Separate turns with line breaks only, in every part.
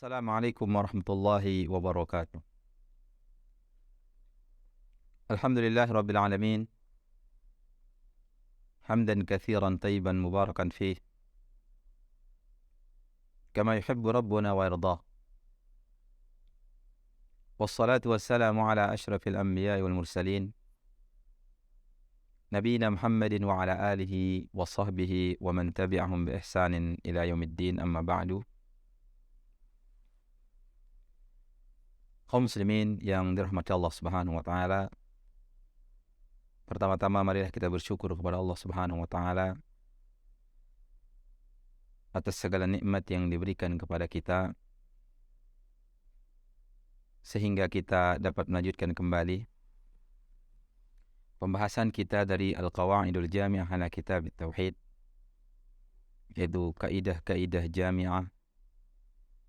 Assalamualaikum warahmatullahi wabarakatuh. Alhamdulillah rabbil alamin. Hamdan katsiran tayyiban mubarakan fih. Kama yuhibbu rabbuna wa yardah. Wassalatu wassalamu ala asyrafil anbiya'i wal mursalin. Nabiyina Muhammadin wa ala alihi wa sahbihi wa man tabi'ahum bi ihsanin ila yaumiddin, amma ba'du. Kaum muslimin yang dirahmati Allah Subhanahu wa taala. Pertama-tama marilah kita bersyukur kepada Allah Subhanahu wa taala atas segala nikmat yang diberikan kepada kita sehingga kita dapat melanjutkan kembali pembahasan kita dari Al-Qawaidul Jami'ah ala Kitab Tauhid, yaitu kaidah-kaidah jami'ah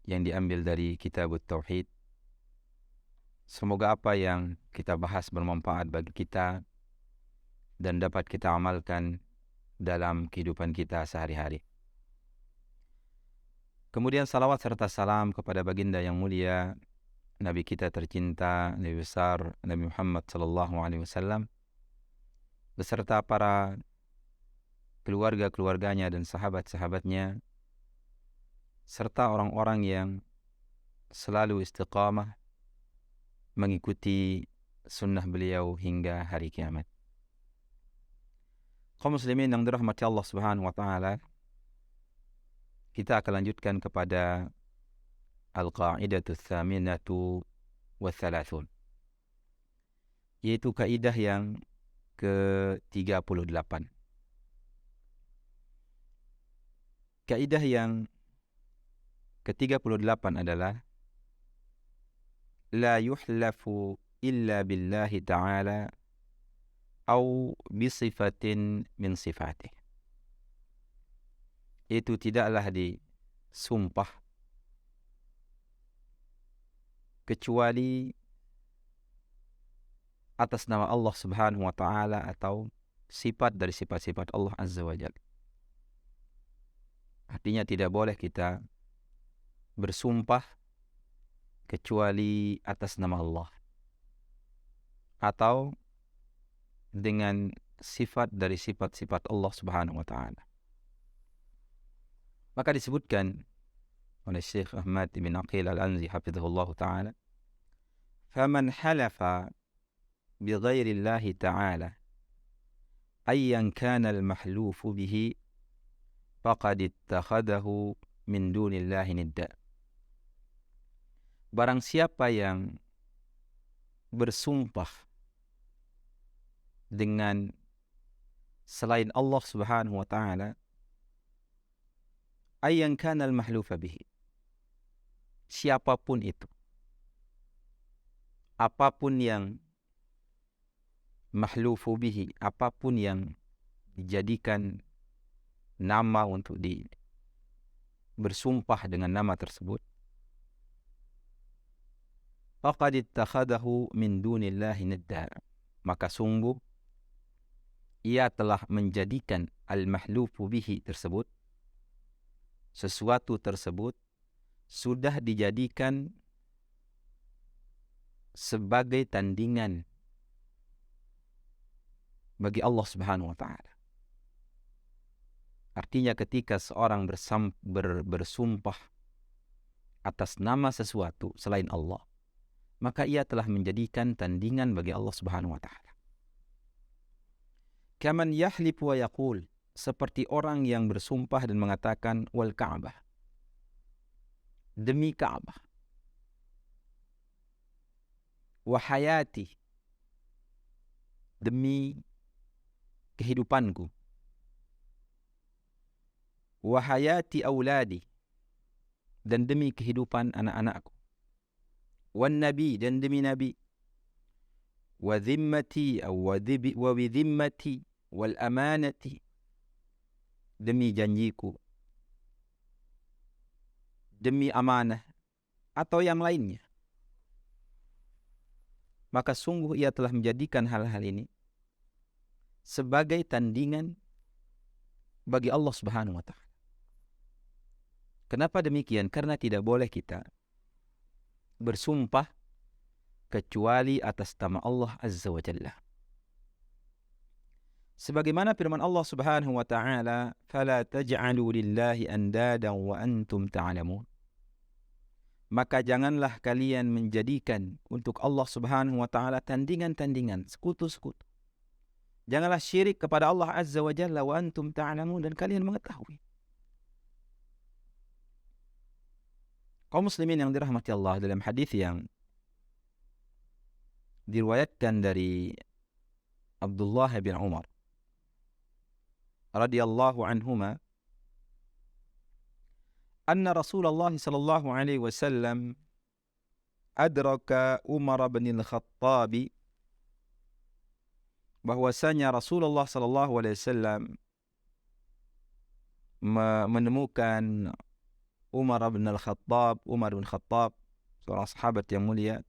yang diambil dari Kitab Tauhid. Semoga apa yang kita bahas bermanfaat bagi kita dan dapat kita amalkan dalam kehidupan kita sehari-hari. Kemudian salawat serta salam kepada baginda yang mulia, Nabi kita tercinta, Nabi besar Nabi Muhammad SAW, beserta para keluarga-keluarganya dan sahabat-sahabatnya, serta orang-orang yang selalu istiqamah mengikuti sunnah beliau hingga hari kiamat. Kaum muslimin yang dirahmati Allah Subhanahu wa taala, kita akan lanjutkan kepada Al-Qa'idatu Tsaminatu wa Thalathun, yaitu kaidah yang ke-38. Kaidah yang ke-38 adalah la yuhlafu illa billahi ta'ala au bisifatin min sifatih. Itu tidaklah disumpah kecuali atas nama Allah Subhanahu wa taala atau sifat dari sifat-sifat Allah Azza wa Jalla. Artinya tidak boleh kita bersumpah kecuali atas nama Allah atau dengan sifat dari sifat-sifat Allah Subhanahu wa taala. Maka disebutkan oleh Syekh Ahmad bin Aqil Al-Anzi hafizahullah taala, "Faman halafa bi ghairi Allah taala ayyan kana al-mahlufu bihi faqad ittakhadahu min dunillahi nidda." Barang siapa yang bersumpah dengan selain Allah Subhanahu wa taala, ayyan kana al-mahlufa bihi, siapapun itu, apapun yang mahlufu bihi, apapun yang dijadikan nama untuk bersumpah dengan nama tersebut, faqad ittakhadahu min dunillahi nidda, maka sungguh ia telah menjadikan al-mahlufu bihi tersebut, sesuatu tersebut sudah dijadikan sebagai tandingan bagi Allah Subhanahu wa taala. Artinya ketika seorang bersumpah atas nama sesuatu selain Allah, maka ia telah menjadikan tandingan bagi Allah Subhanahu wa taala. Kaman yahlif wa yaqul, seperti orang yang bersumpah dan mengatakan wal Ka'bah, demi Ka'bah, wa hayati, demi kehidupanku, wa hayati auladi, dan demi kehidupan anak-anakku, wan nabi, dan demi nabi, wa dhimmati wa bidhimmati wal amanati, demi janjiku, demi amanah, atau yang lainnya. Maka sungguh ia telah menjadikan hal-hal ini sebagai tandingan bagi Allah Subhanahu wa taala. Kenapa demikian? Karena tidak boleh kita bersumpah kecuali atas nama Allah Azza wa Jalla. Sebagaimana firman Allah Subhanahu wa taala, "Fala taj'alu lillahi andadan wa antum ta'lamun." Maka janganlah kalian menjadikan untuk Allah Subhanahu wa taala tandingan-tandingan, sekutu-sekutu. Janganlah syirik kepada Allah Azza wa Jalla wa antum ta'lamun, dan kalian mengetahui. Kaum muslimin yang dirahmati Allah, dalam hadis yang diriwayatkan dari Abdullah bin Umar radhiyallahu anhuma, anna Rasulullah sallallahu alaihi wasallam adraka Umar bin al-Khattab, bahwasanya Rasulullah sallallahu alaihi wasallam menemukan Umar bin al-Khattab, Umar bin Khattab, seorang sahabat yang mulia,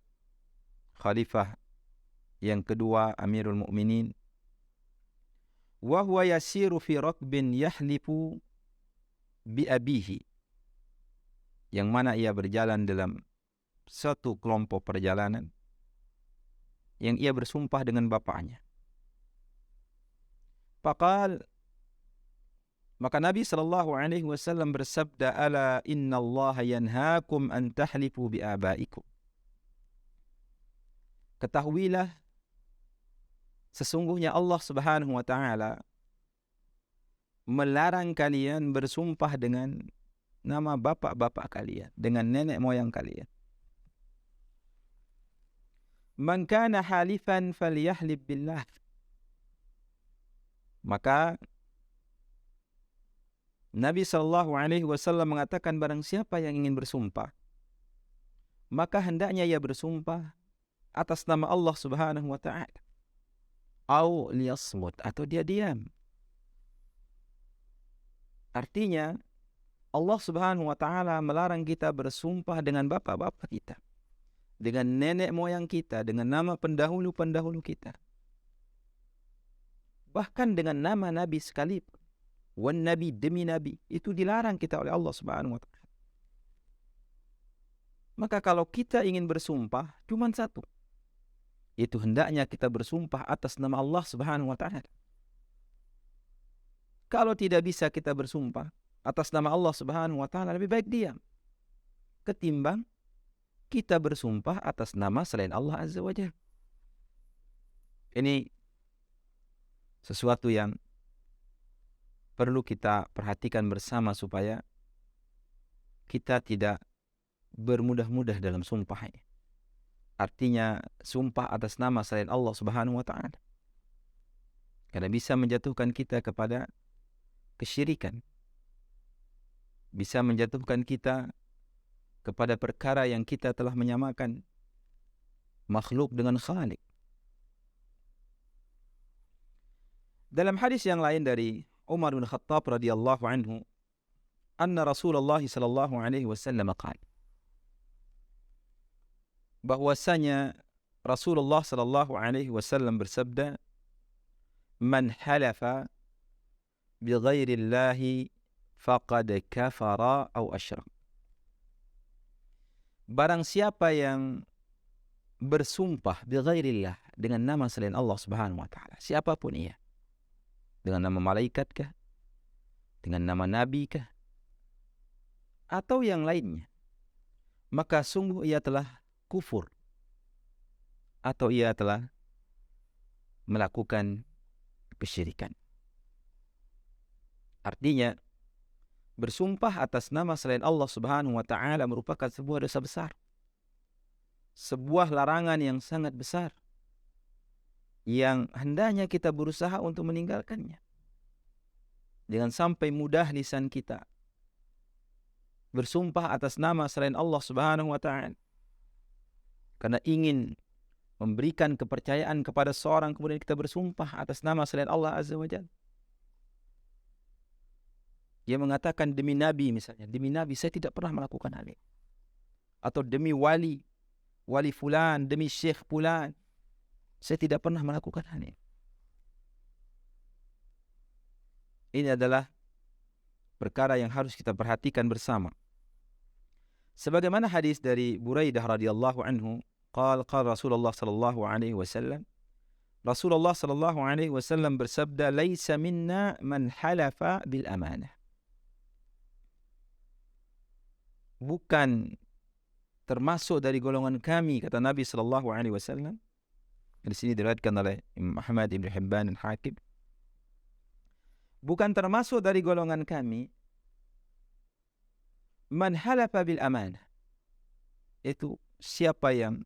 khalifah yang kedua, Amirul Mukminin, wa huwa yasiru fi rakbin yahlifu bi abihi, yang mana ia berjalan dalam satu kelompok perjalanan yang ia bersumpah dengan bapaknya. Faqal, maka Nabi sallallahu alaihi wasallam bersabda, "Ala innallaha yanhaakum an tahlifu bi abaikum." Ketahuilah, sesungguhnya Allah Subhanahu wa taala melarang kalian bersumpah dengan nama bapak-bapak kalian, dengan nenek moyang kalian. Man kana halifan falyahlib billah. Maka Nabi sallallahu alaihi wasallam mengatakan, barang siapa yang ingin bersumpah, maka hendaknya ia bersumpah atas nama Allah Subhanahu wa taala. Au liyasmut, atau dia diam. Artinya Allah Subhanahu wa taala melarang kita bersumpah dengan bapak-bapak kita, dengan nenek moyang kita, dengan nama pendahulu-pendahulu kita, bahkan dengan nama Nabi sekalipun. Wan Nabi, demi Nabi, itu dilarang kita oleh Allah Subhanahu wa taala. Maka kalau kita ingin bersumpah, cuma satu, itu hendaknya kita bersumpah atas nama Allah Subhanahu wa taala. Kalau tidak bisa kita bersumpah atas nama Allah Subhanahu wa taala, lebih baik diam ketimbang kita bersumpah atas nama selain Allah Azza wa Jalla. Ini sesuatu yang perlu kita perhatikan bersama supaya kita tidak bermudah-mudah dalam sumpah ini. Artinya sumpah atas nama selain Allah Subhanahu wa taala, karena bisa menjatuhkan kita kepada kesyirikan, bisa menjatuhkan kita kepada perkara yang kita telah menyamakan makhluk dengan Khalik. Dalam hadis yang lain dari Umar bin Khattab radhiyallahu anhu, anna Rasulullah sallallahu alaihi wasallam qala, bahwasanya Rasulullah sallallahu alaihi wasallam bersabda, "Man halafa bi ghairi Allahi faqad kafara aw asyrak." Barang siapa yang bersumpah bi ghairillah, dengan nama selain Allah Subhanahu wa taala, siapapun ia, dengan nama malaikat kah, dengan nama nabi kah, atau yang lainnya, maka sungguh ia telah kufur, atau ia telah melakukan kesyirikan. Artinya, bersumpah atas nama selain Allah Subhanahu wa taala merupakan sebuah dosa besar, sebuah larangan yang sangat besar, yang hendaknya kita berusaha untuk meninggalkannya. Jangan sampai mudah lisan kita bersumpah atas nama selain Allah Subhanahu wa taala karena ingin memberikan kepercayaan kepada seorang, kemudian kita bersumpah atas nama selain Allah Azza wa Jalla. Dia mengatakan, demi Nabi misalnya, demi Nabi saya tidak pernah melakukan hal ini. Atau demi wali fulan, demi syekh fulan, saya tidak pernah melakukan hal ini. Ini adalah perkara yang harus kita perhatikan bersama. Sebagaimana hadis dari Buraidah radhiyallahu anhu, qala Rasulullah sallallahu alaihi wasallam, Rasulullah sallallahu alaihi wasallam bersabda, "Laisa minna man halafa bil amanah." Bukan termasuk dari golongan kami, kata Nabi sallallahu alaihi wasallam. Di sini diriwayatkan oleh Imam Ahmad, Ibnu Hibban dan Hakim. Bukan termasuk dari golongan kami man halafa bil amanah. Itu siapa yang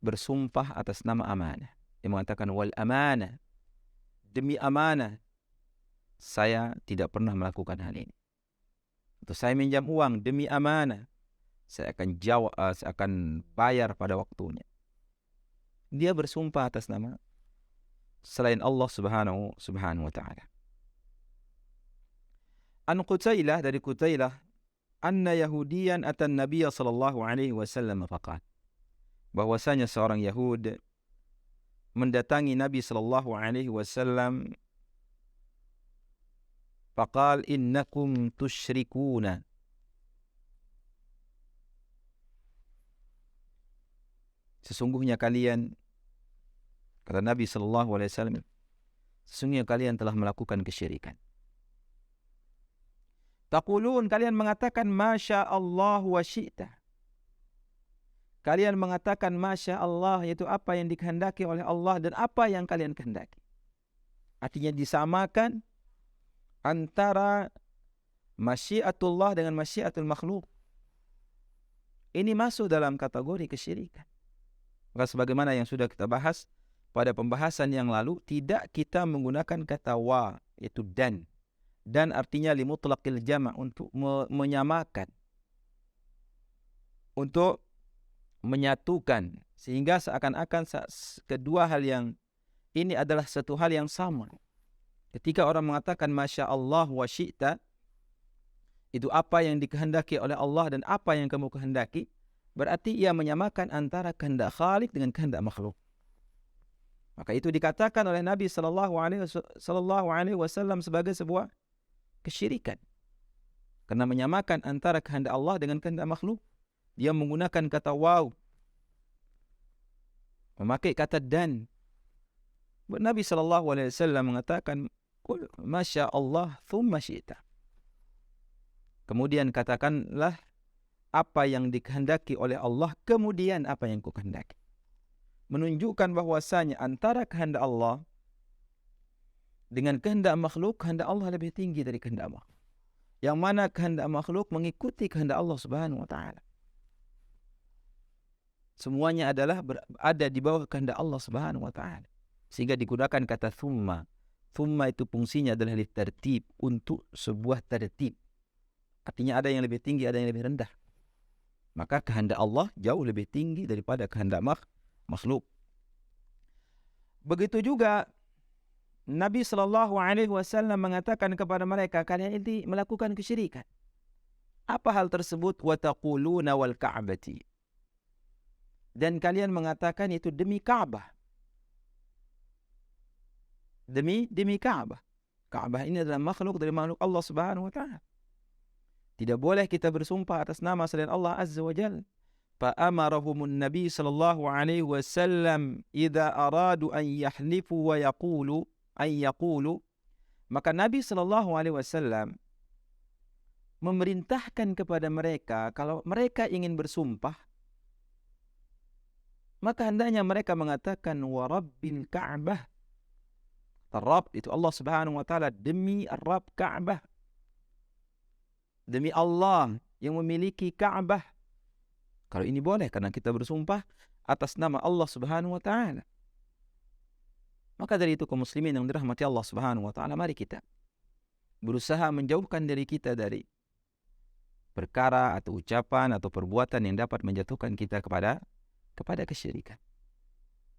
bersumpah atas nama amanah. Dia mengatakan wal amanah, demi amanah saya tidak pernah melakukan hal ini. Atau saya minjam uang demi amanah, saya akan bayar pada waktunya. Dia bersumpah atas nama selain Allah subhanahu wa ta'ala. An Qutailah, dari Qutailah, anna Yahudiyan atan Nabiya sallallahu alaihi wasallam faqala, bahwasanya seorang Yahud mendatangi Nabi sallallahu alaihi wasallam, faqal innakum tusyrikuna, sesungguhnya kalian, kata Nabi sallallahu alaihi wasallam, sesungguhnya kalian telah melakukan kesyirikan. Taqulun, kalian mengatakan masya Allah wa syi'ta. Kalian mengatakan masya Allah, yaitu apa yang dikehendaki oleh Allah dan apa yang kalian kehendaki. Artinya disamakan antara masyiatullah dengan masyiatul makhluk. Ini masuk dalam kategori kesyirikan. Maka sebagaimana yang sudah kita bahas pada pembahasan yang lalu, tidak kita menggunakan kata wa, yaitu dan. Dan artinya limutlaqil jama', untuk menyamakan, untuk menyatukan, sehingga seakan-akan kedua hal yang ini adalah satu hal yang sama. Ketika orang mengatakan masya Allah wa syi'ta, itu apa yang dikehendaki oleh Allah dan apa yang kamu kehendaki, berarti ia menyamakan antara kehendak Khalik dengan kehendak makhluk. Maka itu dikatakan oleh Nabi sallallahu alaihi wasallam sebagai sebuah kesyirikan, karena menyamakan antara kehendak Allah dengan kehendak makhluk. Dia menggunakan kata waw, memakai kata dan. Nabi sallallahu alaihi wasallam mengatakan qul masya Allah thumma syi'ta, kemudian katakanlah apa yang dikehendaki oleh Allah, kemudian apa yang ku kehendaki. Menunjukkan bahwasanya antara kehendak Allah dengan kehendak makhluk, kehendak Allah lebih tinggi dari kehendak makhluk. Yang mana kehendak makhluk mengikuti kehendak Allah subhanahu wa ta'ala. Semuanya adalah ada di bawah kehendak Allah subhanahu wa ta'ala. Sehingga digunakan kata thumma. Thumma itu fungsinya adalah tertib, untuk sebuah tertib. Artinya ada yang lebih tinggi, ada yang lebih rendah. Maka kehendak Allah jauh lebih tinggi daripada kehendak makhluk. Begitu juga Nabi sallallahu alaihi wasallam mengatakan kepada mereka, kalian ini melakukan kesyirikan. Apa hal tersebut? Wa taquluna wal ka'bati, dan kalian mengatakan itu demi Ka'bah. Demi Ka'bah. Ka'bah ini adalah makhluk dari makhluk Allah subhanahu wa ta'ala. Tidak boleh kita bersumpah atas nama selain Allah azza wa jalla. Fa'amarahumun Nabi sallallahu alaihi wasallam idza aradu an yahlifu wa yaqulu, maka Nabi sallallahu alaihi wasallam memerintahkan kepada mereka, kalau mereka ingin bersumpah, maka hendaknya mereka mengatakan wa rabbil Ka'bah. Rabb itu Allah subhanahu wa ta'ala, demi Rabb Ka'bah, demi Allah yang memiliki Ka'bah. Kalau ini boleh, karena kita bersumpah atas nama Allah subhanahu wa ta'ala. Maka dari itu kaum muslimin yang dirahmati Allah subhanahu wa ta'ala, mari kita berusaha menjauhkan diri kita dari perkara atau ucapan atau perbuatan yang dapat menjatuhkan kita kepada kesyirikan.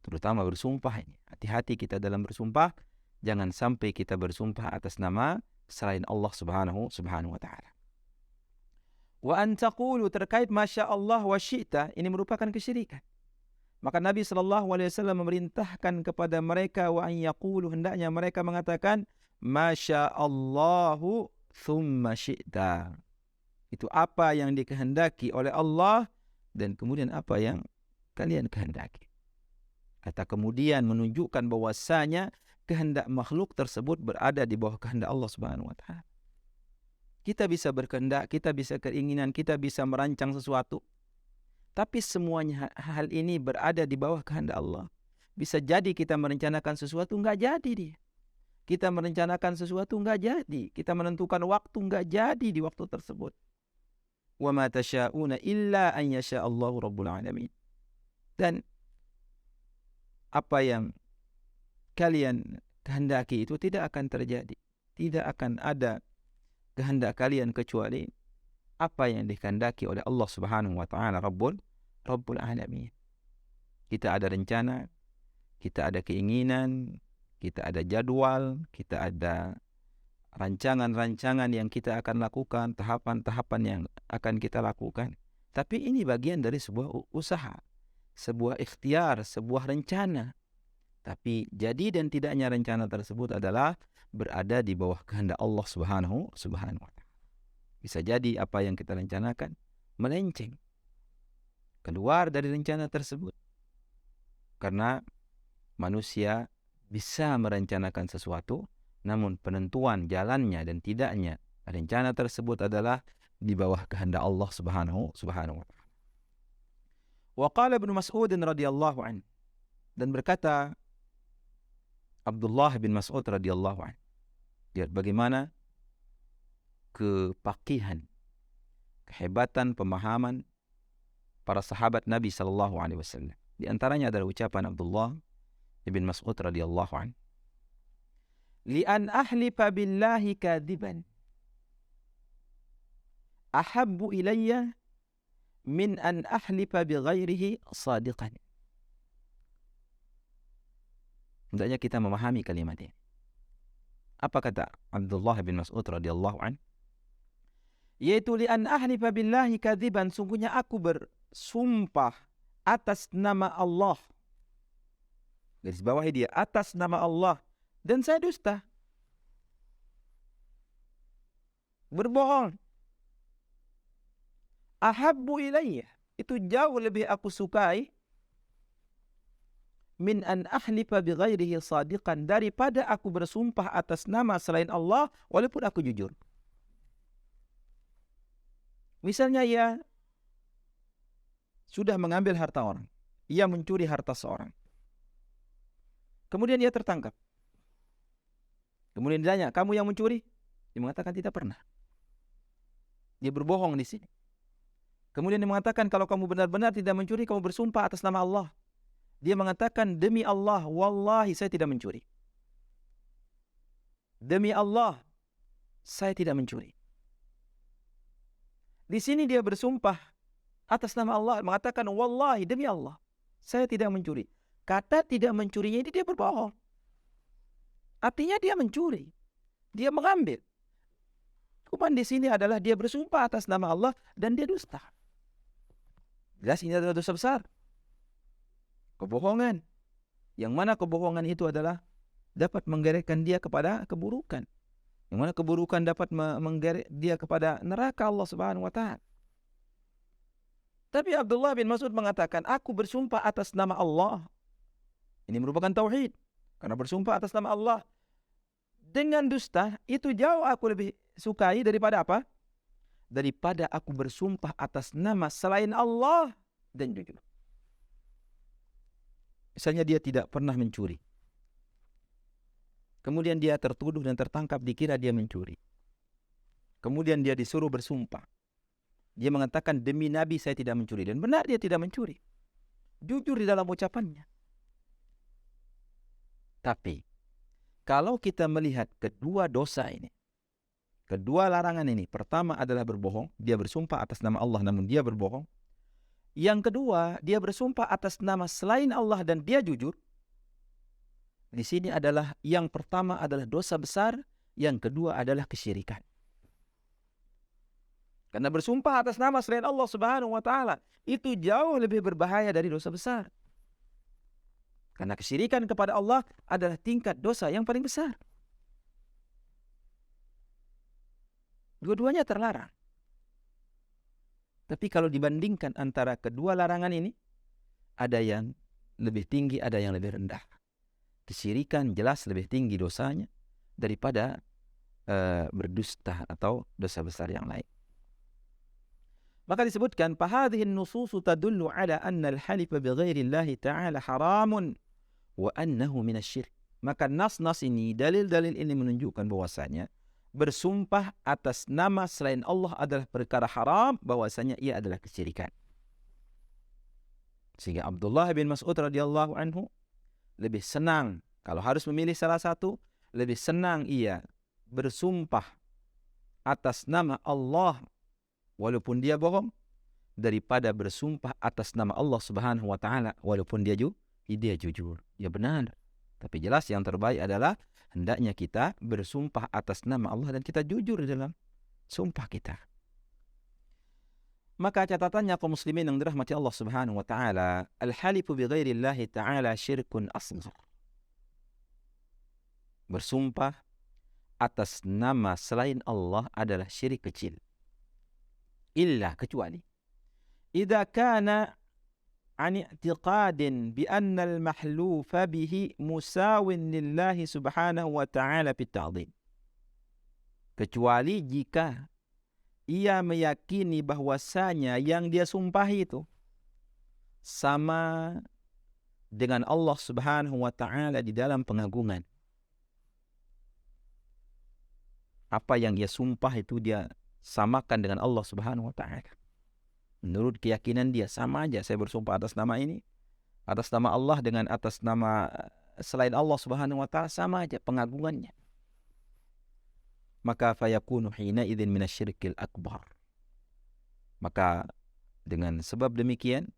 Terutama bersumpah ini. Hati-hati kita dalam bersumpah. Jangan sampai kita bersumpah atas nama selain Allah subhanahu wa ta'ala. Wa an taqulu, terkait masya Allah wa syi'ta, ini merupakan kesyirikan. Maka Nabi SAW memerintahkan kepada mereka wa an yaqulu, hendaknya mereka mengatakan masya Allahu thumma syi'ta. Itu apa yang dikehendaki oleh Allah dan kemudian apa yang kalian kehendaki. Kata kemudian menunjukkan bahwasanya kehendak makhluk tersebut berada di bawah kehendak Allah Subhanahu wa taala. Kita bisa berkehendak, kita bisa keinginan, kita bisa merancang sesuatu, tapi semuanya hal ini berada di bawah kehendak Allah. Bisa jadi kita merencanakan sesuatu, enggak jadi dia. Kita merencanakan sesuatu, enggak jadi. Kita menentukan waktu, enggak jadi di waktu tersebut. Wa ma tasyauna illa an yasha Allahu rabbul alamin. Dan apa yang kalian kehendaki itu tidak akan terjadi. Tidak akan ada kehendak kalian kecuali apa yang dikehendaki oleh Allah Subhanahu wa taala Rabbul Alamin. Kita ada rencana, kita ada keinginan, kita ada jadwal, kita ada rancangan-rancangan yang kita akan lakukan, tahapan-tahapan yang akan kita lakukan. Tapi ini bagian dari sebuah usaha, sebuah ikhtiar, sebuah rencana. Tapi jadi dan tidaknya rencana tersebut adalah berada di bawah kehendak Allah Subhanahu wa taala. Bisa jadi apa yang kita rencanakan melenceng, keluar dari rencana tersebut. Karena manusia bisa merencanakan sesuatu, namun penentuan jalannya dan tidaknya rencana tersebut adalah di bawah kehendak Allah Subhanahu wa taala. Wa qala Ibnu Mas'ud radhiyallahu anhu, dan berkata Abdullah bin Mas'ud radhiyallahu anhu, lihat bagaimana kepakihan, kehebatan pemahaman para sahabat Nabi sallallahu alaihi wasallam. Di antaranya adalah ucapan Abdullah bin Mas'ud radhiyallahu anhu, "Li an ahlifa billahi kadiban ahabbu ilayya min an ahlifa bi ghairihi sadiqan." Hendaknya kita memahami kalimat ini. Apa kata Abdullah bin Mas'ud radhiyallahu anhu? Yaitu li an ahlifa billahi kadiban, sungguhnya aku bersumpah atas nama Allah. Garis bawahi dia, atas nama Allah, dan saya dusta. Berbohong. Ahabbu ilayya, itu jauh lebih aku sukai min an ahlifa bi ghairihi sadiqan, daripada aku bersumpah atas nama selain Allah walaupun aku jujur. Misalnya ia sudah mengambil harta orang, ia mencuri harta seorang, kemudian ia tertangkap. Kemudian ditanya, kamu yang mencuri? Dia mengatakan tidak pernah. Dia berbohong di sini. Kemudian dia mengatakan, kalau kamu benar-benar tidak mencuri, kamu bersumpah atas nama Allah. Dia mengatakan, demi Allah, wallahi saya tidak mencuri. Demi Allah, saya tidak mencuri. Di sini dia bersumpah atas nama Allah, mengatakan, wallahi, demi Allah, saya tidak mencuri. Kata tidak mencurinya ini dia berbohong. Artinya dia mencuri. Dia mengambil. Cuman di sini adalah dia bersumpah atas nama Allah dan dia dusta. Jelas ini adalah dosa besar. Kebohongan. Yang mana kebohongan itu adalah dapat menggerakkan dia kepada keburukan. Yang mana keburukan dapat menggerek dia kepada neraka Allah Subhanahu wa taala. Tapi Abdullah bin Mas'ud mengatakan, aku bersumpah atas nama Allah. Ini merupakan tauhid. Karena bersumpah atas nama Allah dengan dusta, itu jauh aku lebih sukai daripada apa? Daripada aku bersumpah atas nama selain Allah dan jujur. Misalnya dia tidak pernah mencuri. Kemudian dia tertuduh dan tertangkap, dikira dia mencuri. Kemudian dia disuruh bersumpah. Dia mengatakan, demi Nabi saya tidak mencuri. Dan benar dia tidak mencuri. Jujur di dalam ucapannya. Tapi, kalau kita melihat kedua dosa ini, kedua larangan ini, pertama adalah berbohong. Dia bersumpah atas nama Allah namun dia berbohong. Yang kedua, dia bersumpah atas nama selain Allah dan dia jujur. Di sini adalah yang pertama adalah dosa besar, yang kedua adalah kesyirikan. Karena bersumpah atas nama selain Allah Subhanahu wa taala itu jauh lebih berbahaya dari dosa besar. Karena kesyirikan kepada Allah adalah tingkat dosa yang paling besar. Dua-duanya terlarang. Tapi kalau dibandingkan antara kedua larangan ini, ada yang lebih tinggi, ada yang lebih rendah. Kesyirikan jelas lebih tinggi dosanya daripada berdusta atau dosa besar yang lain. Maka disebutkan, فَهَذِهِ النُّصُوصُ تَدُلُّ عَلَى أَنَّ الْحَلِفَ بِغَيْرِ اللَّهِ تَعَالَى حَرَامٌ وَأَنَّهُ مِنَ الشِّرْكِ. Maka nas-nas ini, dalil-dalil ini menunjukkan bahwasanya bersumpah atas nama selain Allah adalah perkara haram, bahwasanya ia adalah kesyirikan. Sehingga Abdullah bin Mas'ud radhiyallahu anhu lebih senang, kalau harus memilih salah satu, lebih senang ia bersumpah atas nama Allah walaupun dia bohong, daripada bersumpah atas nama Allah Subhanahu wa taala walaupun dia jujur, dia benar. Tapi jelas yang terbaik adalah hendaknya kita bersumpah atas nama Allah dan kita jujur dalam sumpah kita. Maka catatannya kaum muslimin yang dirahmati Allah Subhanahu wa taala, al-halifu bi ghairi Allah taala syirkun asghar. Bersumpah atas nama selain Allah adalah syirik kecil. Illa, kecuali idza kana an i'tiqadin bi anna al-mahlufa bihi musawin lillahi subhanahu wa ta'ala fi ta'dhim. Kecuali jika ia meyakini bahwasanya yang dia sumpahi itu sama dengan Allah Subhanahu wa taala di dalam pengagungan. Apa yang dia sumpah itu dia samakan dengan Allah Subhanahu wa taala. Menurut keyakinan dia sama aja, saya bersumpah atas nama ini, atas nama Allah dengan atas nama selain Allah Subhanahu wa taala, sama aja pengagungannya. Maka fayakunu hina idzin minasyirkil akbar. Maka dengan sebab demikian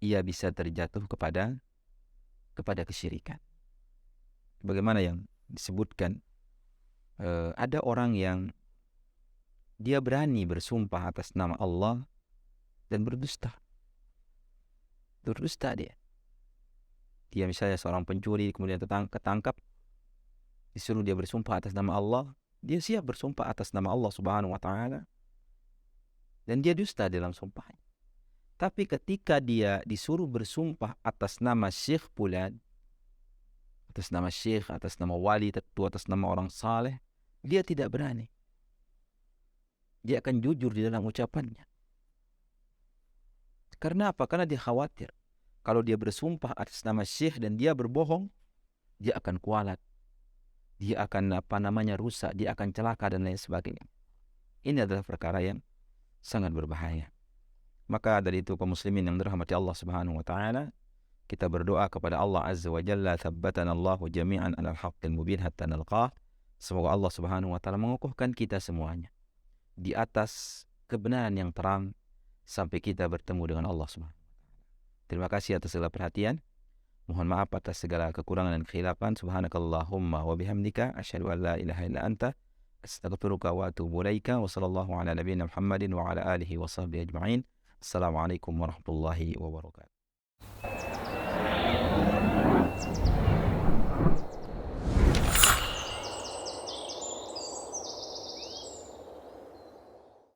ia bisa terjatuh kepada kesyirikan. Bagaimana yang disebutkan, ada orang yang dia berani bersumpah atas nama Allah dan berdusta. Berdusta dia. Dia misalnya seorang pencuri, kemudian ketangkap, disuruh dia bersumpah atas nama Allah, dia siap bersumpah atas nama Allah Subhanahu wa taala dan dia dusta dalam sumpahnya. Tapi ketika dia disuruh bersumpah atas nama syekh fulan, atas nama syekh, atas nama wali tertentu, atas nama orang saleh, dia tidak berani. Dia akan jujur di dalam ucapannya. Karena apa? Karena dia khawatir kalau dia bersumpah atas nama syekh dan dia berbohong, dia akan kualat, dia akan rusak, dia akan celaka dan lain sebagainya. Ini adalah perkara yang sangat berbahaya. Maka dari itu kaum muslimin yang dirahmati Allah Subhanahu wa taala, kita berdoa kepada Allah Azza wa Jalla, thabbatana Allahu jami'an 'alal haqqil mubin hatta nalqah. Semoga Allah Subhanahu wa taala mengukuhkan kita semuanya di atas kebenaran yang terang sampai kita bertemu dengan Allah Subhanahu wa taala. Terima kasih atas segala perhatian. Mohon maaf atas segala kekurangan dan khilafan. Subhanakallahumma wa bihamdika asyhadu an la ilaha illa anta astaghfiruka wa atubu ilaika. Wa sallallahu ala nabiyyina Muhammadin wa ala alihi wa sahbihi ajma'in. Assalamualaikum warahmatullahi wabarakatuh.